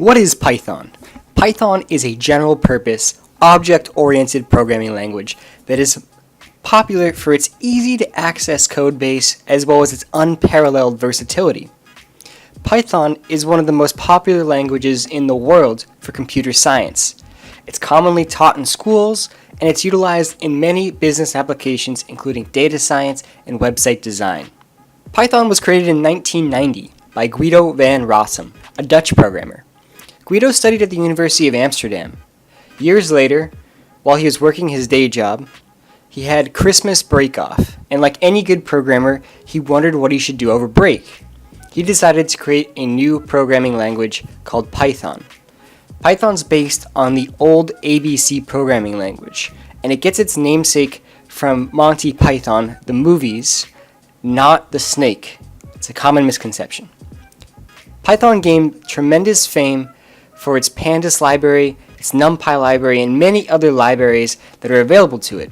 What is Python? Python is a general-purpose, object-oriented programming language that is popular for its easy-to-access code base as well as its unparalleled versatility. Python is one of the most popular languages in the world for computer science. It's commonly taught in schools, and it's utilized in many business applications including data science and website design. Python was created in 1990 by Guido van Rossum, a Dutch programmer. Guido studied at the University of Amsterdam. Years later, while he was working his day job, he had Christmas break off, and like any good programmer, he wondered what he should do over break. He decided to create a new programming language called Python. Python's based on the old ABC programming language, and it gets its namesake from Monty Python, the movies, not the snake. It's a common misconception. Python gained tremendous fame for its pandas library, its NumPy library, and many other libraries that are available to it.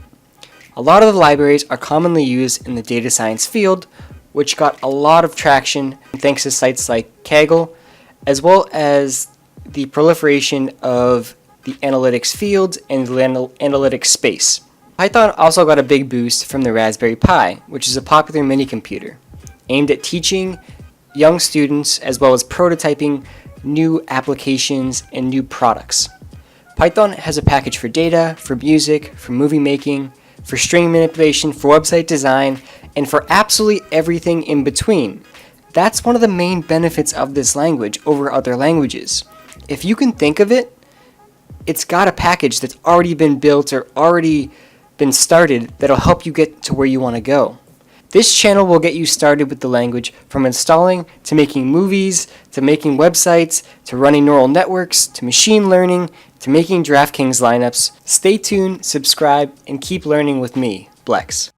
A lot of the libraries are commonly used in the data science field, which got a lot of traction thanks to sites like Kaggle, as well as the proliferation of the analytics field and the analytics space. Python also got a big boost from the Raspberry Pi, which is a popular mini-computer aimed at teaching young students as well as prototyping new applications and new products. Python has a package for data, for music, for movie making, for string manipulation, for website design, and for absolutely everything in between. That's one of the main benefits of this language over other languages. If you can think of it, it's got a package that's already been built or already been started that'll help you get to where you want to go. This channel will get you started with the language from installing to making movies, to making websites, to running neural networks, to machine learning, to making DraftKings lineups. Stay tuned, subscribe, and keep learning with me, Blex.